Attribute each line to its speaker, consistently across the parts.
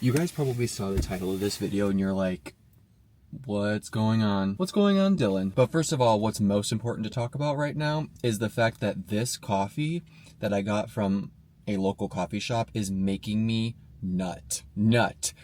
Speaker 1: You guys probably saw the title of this video and you're like, what's going on? What's going on, Dylan? But first of all, what's most important to talk about right now is the fact that this coffee that I got from a local coffee shop is making me nut.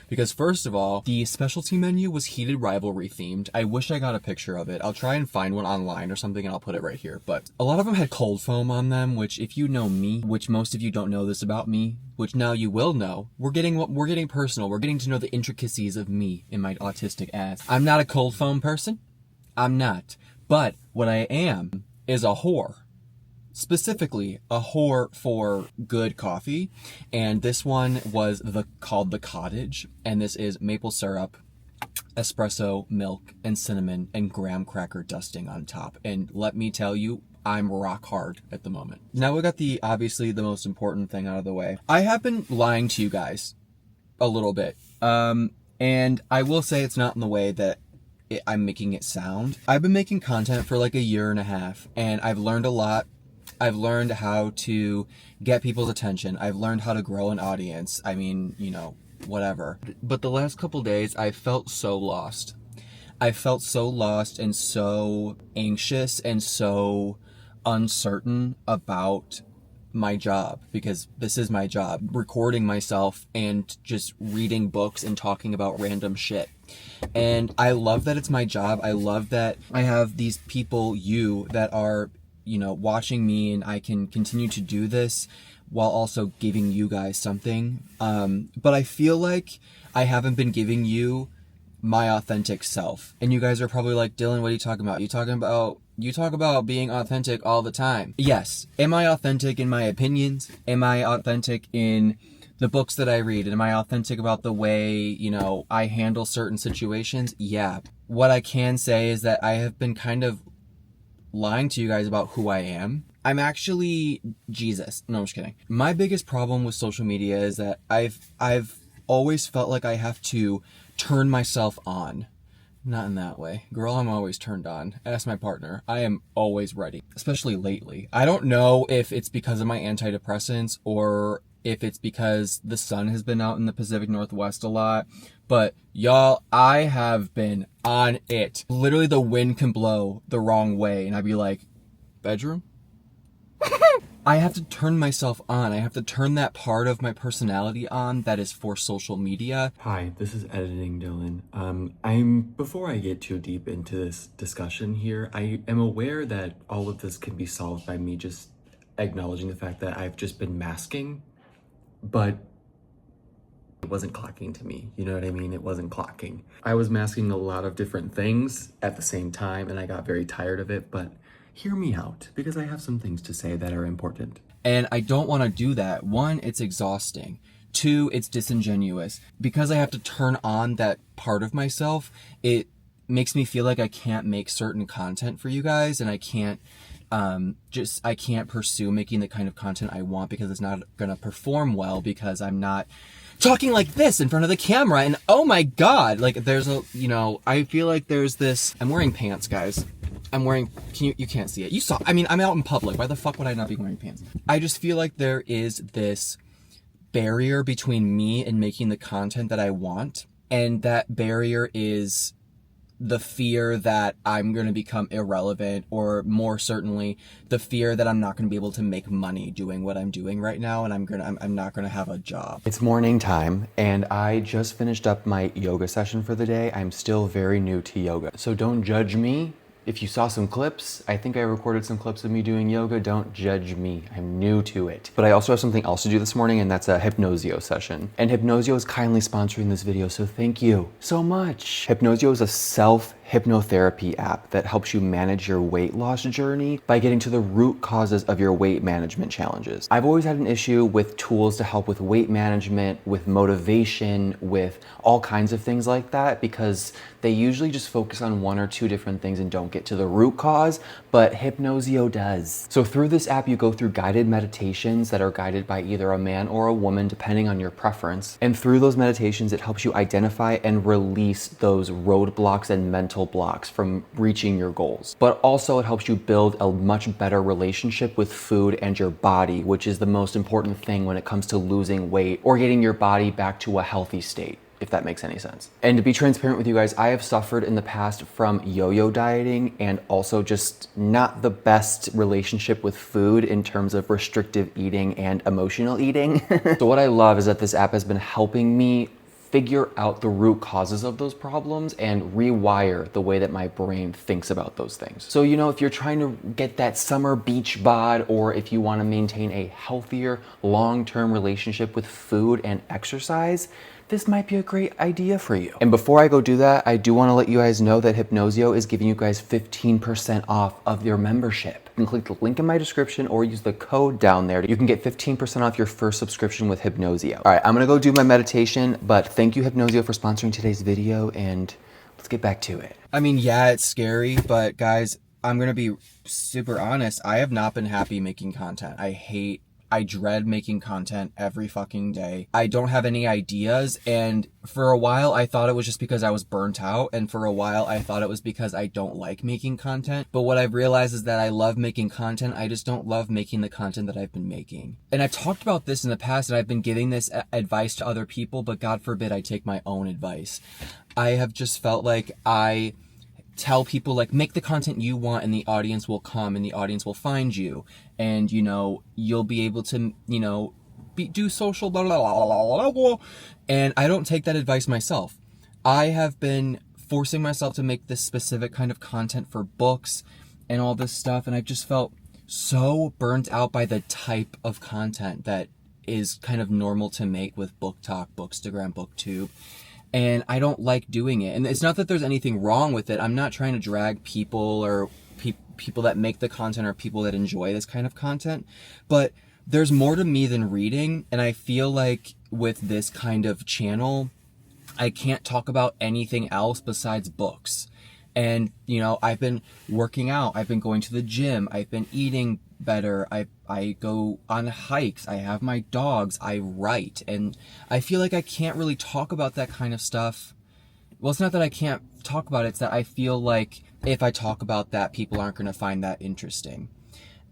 Speaker 1: Because first of all, the specialty menu was Heated Rivalry themed. I wish I got a picture of it. I'll try and find one online or something and I'll put it right here. But a lot of them had cold foam on them, which if you know me, which most of you don't know this about me, which now you will know, we're getting personal. We're getting to know the intricacies of me and my autistic ass. I'm not a cold foam person. I'm not. But what I am is a whore. Specifically a whore for good coffee, and this one was called the Cottage, and this is maple syrup, espresso, milk, and cinnamon, and graham cracker dusting on top. And let me tell you, I'm rock hard at the moment. Now we got obviously the most important thing out of the way. I have been lying to you guys a little bit, and I will say it's not in the way that I'm making it sound. I've been making content for like a year and a half, and I've learned a lot. I've learned how to get people's attention. I've learned how to grow an audience. I mean, you know, whatever. But the last couple days, I felt so lost. I felt so lost and so anxious and so uncertain about my job, because this is my job, recording myself and just reading books and talking about random shit. And I love that it's my job. I love that I have these people, that are, you know, watching me, and I can continue to do this while also giving you guys something. But I feel like I haven't been giving you my authentic self. And you guys are probably like, Dylan, what are you talking about? You talk about being authentic all the time. Yes. Am I authentic in my opinions? Am I authentic in the books that I read? Am I authentic about the way, you know, I handle certain situations? Yeah. What I can say is that I have been kind of lying to you guys about who I am. I'm actually Jesus. No, I'm just kidding. My biggest problem with social media is that I've always felt like I have to turn myself on. Not in that way. Girl, I'm always turned on. Ask my partner. I am always ready, especially lately. I don't know if it's because of my antidepressants or if it's because the sun has been out in the Pacific Northwest a lot. But y'all, I have been on it. Literally the wind can blow the wrong way and I'd be like, bedroom? I have to turn myself on. I have to turn that part of my personality on that is for social media. Hi, this is Editing Dylan. Before I get too deep into this discussion here, I am aware that all of this can be solved by me just acknowledging the fact that I've just been masking, but it wasn't clocking to me. You know what I mean? It wasn't clocking. I was masking a lot of different things at the same time and I got very tired of it, but hear me out because I have some things to say that are important. And I don't want to do that. One, it's exhausting. Two, it's disingenuous. Because I have to turn on that part of myself, it makes me feel like I can't make certain content for you guys, and I can't I can't pursue making the kind of content I want because it's not gonna perform well because I'm not talking like this in front of the camera. And oh my god, like there's a, you know, I feel like there's this, I'm wearing pants, guys. I'm wearing, you can't see it. You saw, I mean, I'm out in public. Why the fuck would I not be wearing pants? I just feel like there is this barrier between me and making the content that I want. And that barrier is the fear that I'm going to become irrelevant, or more certainly the fear that I'm not going to be able to make money doing what I'm doing right now, and I'm not going to have a job. It's morning time and I just finished up my yoga session for the day. I'm still very new to yoga, so don't judge me. If you saw some clips, I think I recorded some clips of me doing yoga. Don't judge me. I'm new to it. But I also have something else to do this morning, and that's a Hypnosio session. And Hypnosio is kindly sponsoring this video, so thank you so much. Hypnosio is a self-hypnotherapy app that helps you manage your weight loss journey by getting to the root causes of your weight management challenges. I've always had an issue with tools to help with weight management, with motivation, with all kinds of things like that, because they usually just focus on one or two different things and don't get to the root cause, but Hypnosio does. So through this app, you go through guided meditations that are guided by either a man or a woman, depending on your preference. And through those meditations, it helps you identify and release those roadblocks and mental mental blocks from reaching your goals. But also it helps you build a much better relationship with food and your body, which is the most important thing when it comes to losing weight or getting your body back to a healthy state, if that makes any sense. And to be transparent with you guys, I have suffered in the past from yo-yo dieting and also just not the best relationship with food in terms of restrictive eating and emotional eating. So what I love is that this app has been helping me figure out the root causes of those problems and rewire the way that my brain thinks about those things. So, you know, if you're trying to get that summer beach bod, or if you want to maintain a healthier long-term relationship with food and exercise, this might be a great idea for you. And before I go do that, I do want to let you guys know that Hypnosio is giving you guys 15% off of your membership. You can click the link in my description or use the code down there. You can get 15% off your first subscription with Hypnosio. All right, I'm gonna go do my meditation, but thank you Hypnosio for sponsoring today's video, and let's get back to it. I mean, yeah, it's scary, but guys, I'm gonna be super honest. I have not been happy making content. I dread making content every fucking day. I don't have any ideas, and for a while I thought it was just because I was burnt out, and for a while I thought it was because I don't like making content. But what I've realized is that I love making content, I just don't love making the content that I've been making. And I've talked about this in the past, and I've been giving this advice to other people, but God forbid I take my own advice. I have just felt like I tell people, like, make the content you want and the audience will come and the audience will find you, and you know, you'll be able to, you know, do social blah, blah, blah, blah, blah. And I don't take that advice myself. I have been forcing myself to make this specific kind of content for books and all this stuff, and I've just felt so burnt out by the type of content that is kind of normal to make with booktok, bookstagram, booktube. And I don't like doing it. And it's not that there's anything wrong with it. I'm not trying to drag people or people that make the content or people that enjoy this kind of content. But there's more to me than reading. And I feel like with this kind of channel, I can't talk about anything else besides books. And, you know, I've been working out. I've been going to the gym. I've been eating better. I go on hikes. I have my dogs. I write. And I feel like I can't really talk about that kind of stuff. Well, it's not that I can't talk about it. It's that I feel like if I talk about that, people aren't going to find that interesting.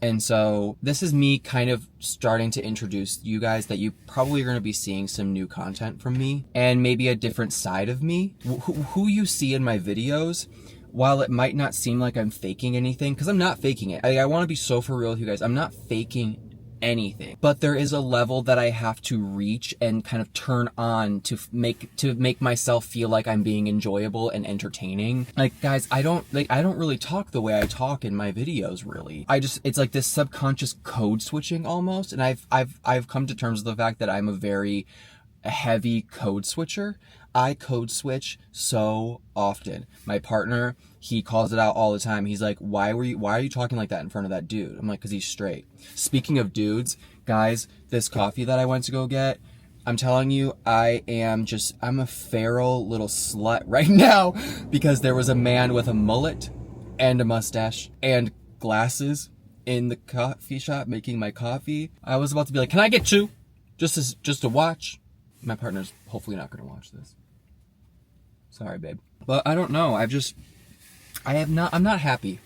Speaker 1: And so this is me kind of starting to introduce you guys that you probably are going to be seeing some new content from me and maybe a different side of me. Who you see in my videos, while it might not seem like I'm faking anything, because I'm not faking it. I want to be so for real with you guys. I'm not faking anything, but there is a level that I have to reach and kind of turn on to make myself feel like I'm being enjoyable and entertaining. Like, guys, I don't really talk the way I talk in my videos, really. It's like this subconscious code switching almost, and I've come to terms with the fact that I'm a very heavy code switcher. I code switch so often. My partner, he calls it out all the time. He's like, why are you talking like that in front of that dude? I'm like, because he's straight. Speaking of dudes, guys, this coffee that I went to go get, I'm telling you, I'm a feral little slut right now, because there was a man with a mullet and a mustache and glasses in the coffee shop making my coffee. I was about to be like, can I get two? Just to watch. My partner's hopefully not going to watch this. Sorry, babe. But I don't know. I'm not happy.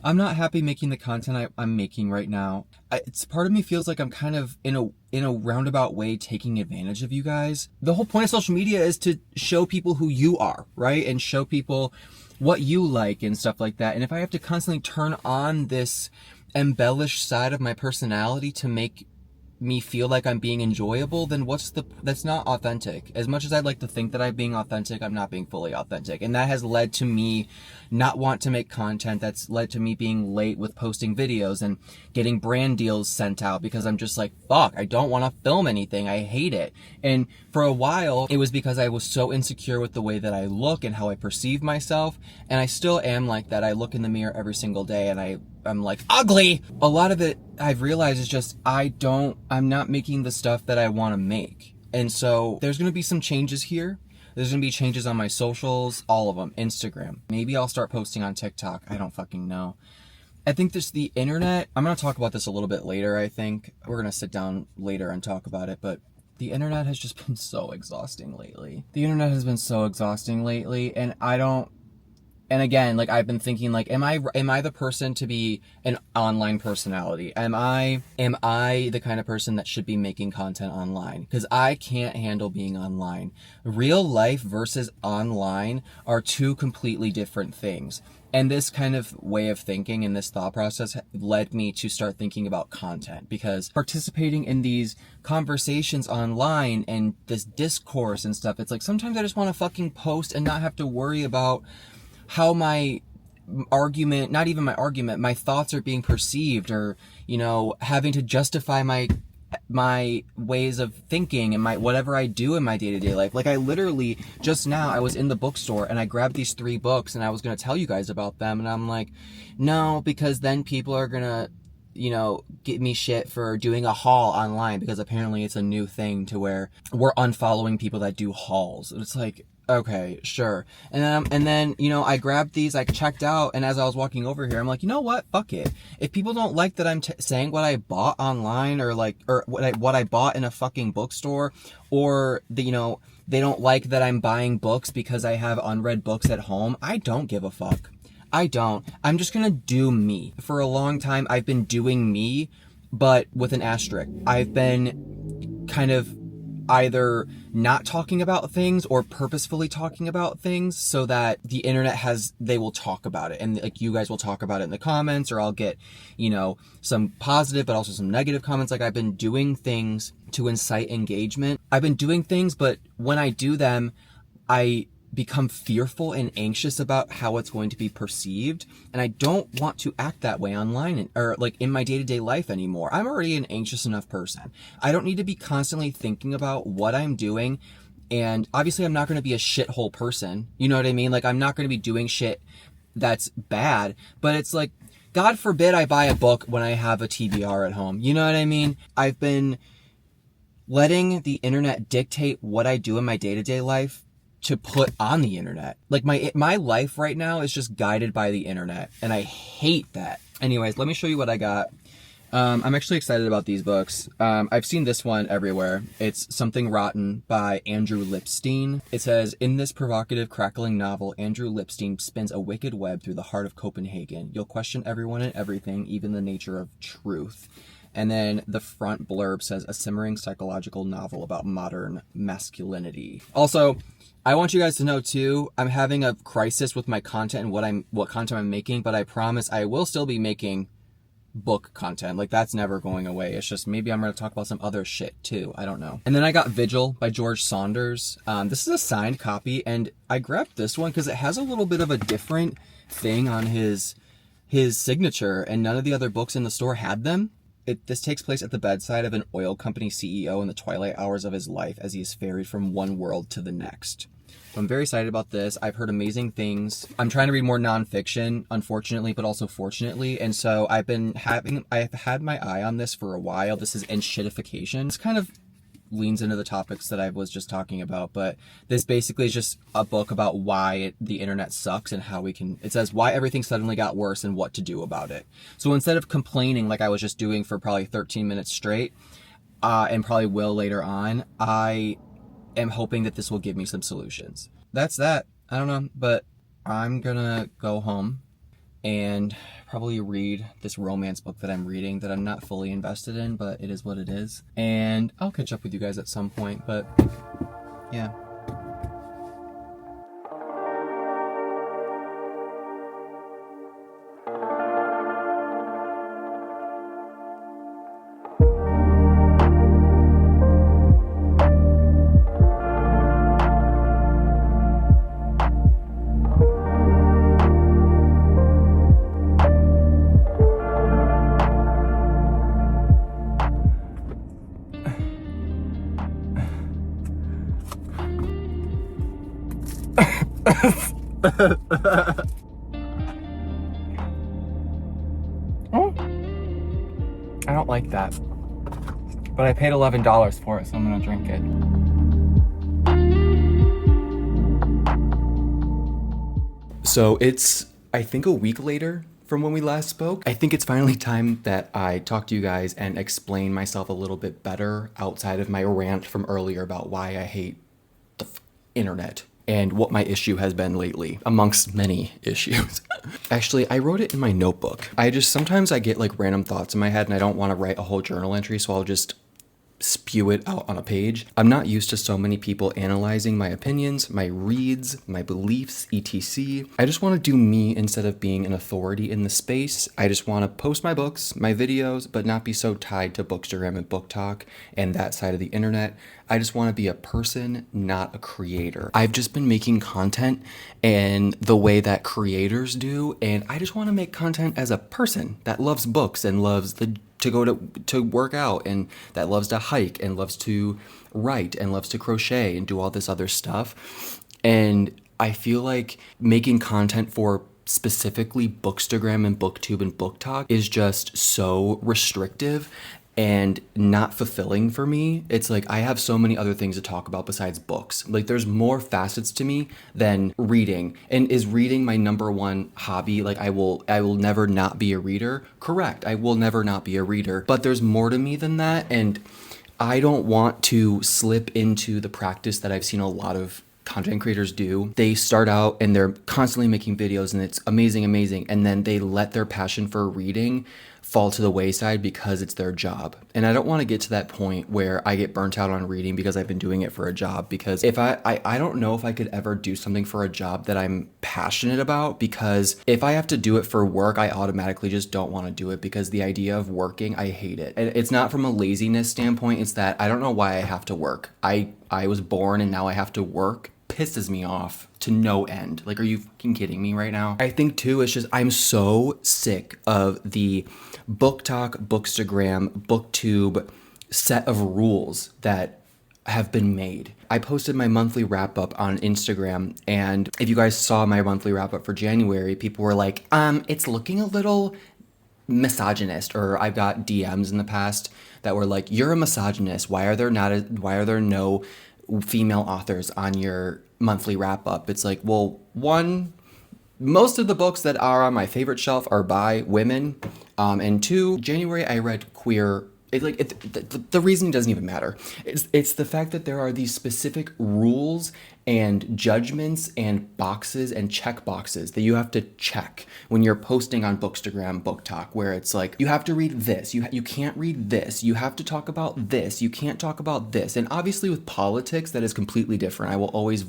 Speaker 1: I'm not happy making the content I'm making right now. It's part of me feels like I'm kind of in a roundabout way taking advantage of you guys. The whole point of social media is to show people who you are, right? And show people what you like and stuff like that. And if I have to constantly turn on this embellished side of my personality to make me feel like I'm being enjoyable, then that's not authentic. As much as I'd like to think that I'm being authentic, I'm not being fully authentic. And that has led to me not want to make content. That's led to me being late with posting videos and getting brand deals sent out because I'm just like, fuck, I don't want to film anything. I hate it. And for a while, it was because I was so insecure with the way that I look and how I perceive myself. And I still am like that. I look in the mirror every single day and I'm like, ugly. A lot of it I've realized is just, I'm not making the stuff that I want to make. And so there's going to be some changes here. There's going to be changes on my socials, all of them, Instagram. Maybe I'll start posting on TikTok. I don't fucking know. I think the internet, I'm going to talk about this a little bit later, I think. We're going to sit down later and talk about it, but the internet has just been so exhausting lately. The internet has been so exhausting lately, and I don't And again, like I've been thinking like, am I the person to be an online personality? Am I the kind of person that should be making content online? Because I can't handle being online. Real life versus online are two completely different things. And this kind of way of thinking and this thought process led me to start thinking about content, because participating in these conversations online and this discourse and stuff, it's like sometimes I just want to fucking post and not have to worry about how my argument, not even my argument, my thoughts are being perceived, or, you know, having to justify my ways of thinking and my whatever I do in my day-to-day life. Like I literally just now I was in the bookstore and I grabbed these 3 books and I was going to tell you guys about them, and I'm like, no, because then people are going to, you know, give me shit for doing a haul online, because apparently it's a new thing to where we're unfollowing people that do hauls. It's like, okay, sure. And then, you know, I grabbed these, I checked out, and as I was walking over here, I'm like, you know what? Fuck it. If people don't like that I'm saying what I bought online, or what I bought in a fucking bookstore, or you know, they don't like that I'm buying books because I have unread books at home, I don't give a fuck. I don't. I'm just gonna do me. For a long time, I've been doing me, but with an asterisk. I've been kind of either not talking about things or purposefully talking about things so that the internet they will talk about it, and like you guys will talk about it in the comments, or I'll get, you know, some positive but also some negative comments. Like I've been doing things to incite engagement. I've been doing things, but when I do them, I become fearful and anxious about how it's going to be perceived, and I don't want to act that way online or like in my day-to-day life anymore. I'm already an anxious enough person. I don't need to be constantly thinking about what I'm doing, and obviously I'm not going to be a shithole person, you know what I mean? Like I'm not going to be doing shit that's bad, but it's like, God forbid I buy a book when I have a TBR at home, you know what I mean? I've been letting the internet dictate what I do in my day-to-day life to put on the internet. Like my life right now is just guided by the internet, and I hate that. Anyways, let me show you what I got. I'm actually excited about these books. I've seen this one everywhere. It's Something Rotten by Andrew Lipstein. It says, in this provocative, crackling novel, Andrew Lipstein spins a wicked web through the heart of Copenhagen. You'll question everyone and everything, even the nature of truth. And then the front blurb says, a simmering psychological novel about modern masculinity. Also, I want you guys to know too, I'm having a crisis with my content and what content I'm making, but I promise I will still be making book content. Like that's never going away. It's just maybe I'm going to talk about some other shit too. I don't know. And then I got Vigil by George Saunders. This is a signed copy, and I grabbed this one because it has a little bit of a different thing on his signature, and none of the other books in the store had them. This takes place at the bedside of an oil company CEO in the twilight hours of his life as he is ferried from one world to the next. So I'm very excited about this. I've heard amazing things. I'm trying to read more nonfiction, unfortunately, but also fortunately. And so I've had my eye on this for a while. This is Enshittification. This kind of leans into the topics that I was just talking about, but this basically is just a book about why the internet sucks and how it says why everything suddenly got worse and what to do about it. So instead of complaining like I was just doing for probably 13 minutes straight, and probably will later on, I am hoping that this will give me some solutions. That's that. I don't know, but I'm gonna go home and probably read this romance book that I'm reading that I'm not fully invested in, but it is what it is. And I'll catch up with you guys at some point, but yeah. Oh, I don't like that, but I paid $11 for it, so I'm gonna drink it. So it's, I think, a week later from when we last spoke. I think it's finally time that I talk to you guys and explain myself a little bit better outside of my rant from earlier about why I hate the internet. and what my issue has been lately, amongst many issues. Actually, I wrote it in my notebook. Sometimes I get like random thoughts in my head and I don't want to write a whole journal entry, so I'll just spew it out on a page. I'm not used to so many people analyzing my opinions, my reads, my beliefs, etc. I just want to do me instead of being an authority in the space. I just want to post my books, my videos, but not be so tied to Bookstagram and BookTok and that side of the internet. I just want to be a person, not a creator. I've just been making content and the way that creators do, and I just want to make content as a person that loves books and loves to go to work out, and that loves to hike and loves to write and loves to crochet and do all this other stuff. And I feel like making content for specifically Bookstagram and BookTube and BookTok is just so restrictive and not fulfilling for me. It's like I have so many other things to talk about besides books. Like there's more facets to me than reading. And is reading my number one hobby? Like I will never not be a reader. Correct. I will never not be a reader. But there's more to me than that, and I don't want to slip into the practice that I've seen a lot of content creators do. They start out and they're constantly making videos and it's amazing, and then they let their passion for reading fall to the wayside because it's their job. And I don't want to get to that point where I get burnt out on reading because I've been doing it for a job. Because if I don't know if I could ever do something for a job that I'm passionate about, because if I have to do it for work, I automatically just don't want to do it, because the idea of working, I hate it. And it's not from a laziness standpoint, it's that I don't know why I have to work. I was born and now I have to work. Pisses me off to no end. Like, are you fucking kidding me right now? I think too, it's just I'm so sick of the BookTok, Bookstagram, BookTube set of rules that have been made. I posted my monthly wrap up on Instagram, and if you guys saw my monthly wrap up for January, people were like, it's looking a little misogynist. Or I've got DMs in the past that were like, you're a misogynist. Why are there no female authors on your monthly wrap up? It's like, well, one, most of the books that are on my favorite shelf are by women, and two, January I read queer. The reason doesn't even matter. It's the fact that there are these specific rules and judgments and boxes and check boxes that you have to check when you're posting on Bookstagram, BookTok, where it's like, you have to read this, you can't read this, you have to talk about this, you can't talk about this. And obviously with politics, that is completely different. I will always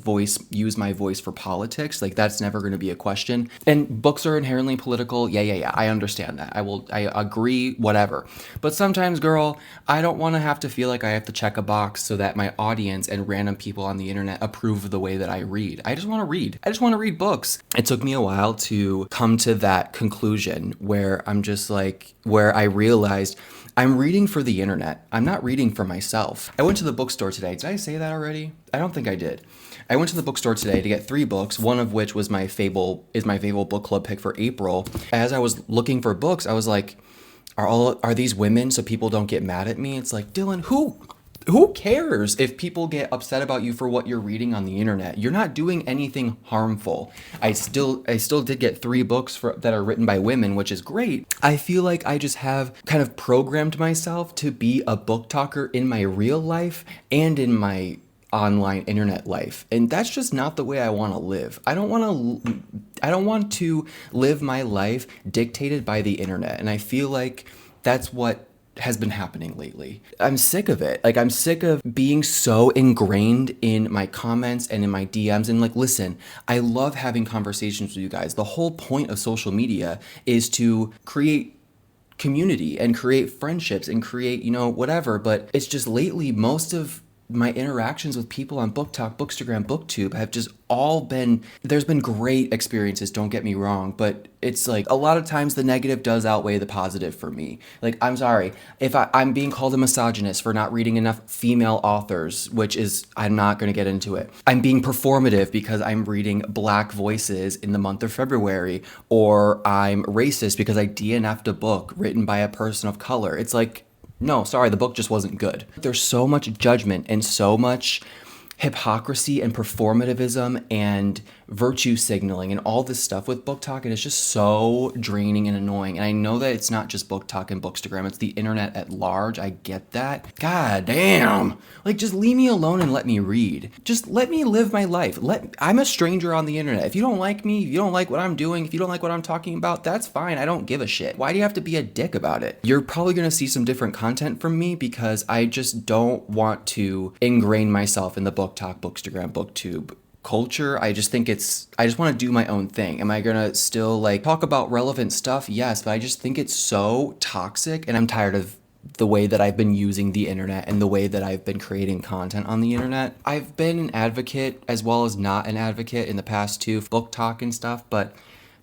Speaker 1: use my voice for politics. Like, that's never going to be a question. And books are inherently political. Yeah. I understand that. I agree, whatever. But sometimes, girl, I don't want to have to feel like I have to check a box so that my audience and random people on the internet approve of the way that I read. I just want to read. I just want to read books. It took me a while to come to that conclusion where I'm just like, where I realized I'm reading for the internet. I'm not reading for myself. I went to the bookstore today. Did I say that already? I don't think I did. I went to the bookstore today to get 3 books, one of which was my Fable book club pick for April. As I was looking for books, I was like, are these women so people don't get mad at me? It's like, Dylan, who cares if people get upset about you for what you're reading on the internet? You're not doing anything harmful. I still did get 3 books that are written by women, which is great. I feel like I just have kind of programmed myself to be a book talker in my real life and in my online internet life, and that's just not the way I want to live. I don't want to live my life dictated by the internet, and I feel like that's what has been happening lately. I'm sick of it. Like, I'm sick of being so ingrained in my comments and in my DMs. And like, listen, I love having conversations with you guys. The whole point of social media is to create community and create friendships and create, whatever. But it's just lately, most of my interactions with people on BookTok, Bookstagram, BookTube have just all been, there's been great experiences, don't get me wrong, but it's like a lot of times the negative does outweigh the positive for me. Like, I'm sorry, if I'm being called a misogynist for not reading enough female authors, which is, I'm not going to get into it. I'm being performative because I'm reading Black voices in the month of February, or I'm racist because I DNF'd a book written by a person of color. It's like, no, sorry, the book just wasn't good. There's so much judgment and so much hypocrisy and performativism and virtue signaling and all this stuff with BookTok, and it's just so draining and annoying. And I know that it's not just BookTok and Bookstagram, it's the internet at large. I get that. God damn. Like, just leave me alone and let me read. Just let me live my life. I'm a stranger on the internet. If you don't like me, if you don't like what I'm doing, if you don't like what I'm talking about, that's fine. I don't give a shit. Why do you have to be a dick about it? You're probably gonna see some different content from me because I just don't want to ingrain myself in the BookTok, Bookstagram, booktube culture. I just want to do my own thing. Am I gonna still like talk about relevant stuff? Yes, but I just think it's so toxic, and I'm tired of the way that I've been using the internet and the way that I've been creating content on the internet. I've been an advocate as well as not an advocate in the past too, BookTok and stuff, but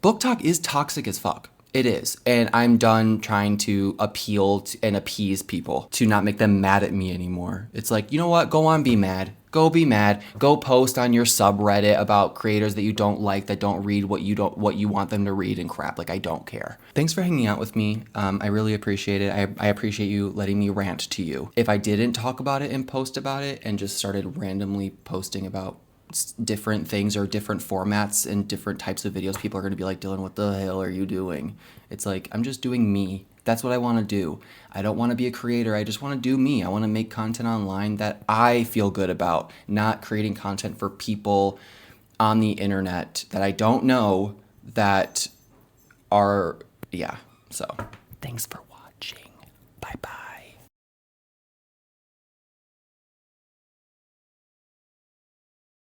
Speaker 1: BookTok is toxic as fuck. It is. And I'm done trying to appeal and appease people to not make them mad at me anymore. It's like, you know what? Go on, be mad. Go be mad. Go post on your subreddit about creators that you don't like, that don't read what you want them to read and crap. Like, I don't care. Thanks for hanging out with me. I really appreciate it. I appreciate you letting me rant to you. If I didn't talk about it and post about it and just started randomly posting about different things or different formats and different types of videos, people are going to be like, Dylan, what the hell are you doing? It's like, I'm just doing me. That's what I want to do. I don't want to be a creator. I just want to do me. I want to make content online that I feel good about, not creating content for people on the internet that I don't know that are, yeah. So thanks for watching. Bye-bye.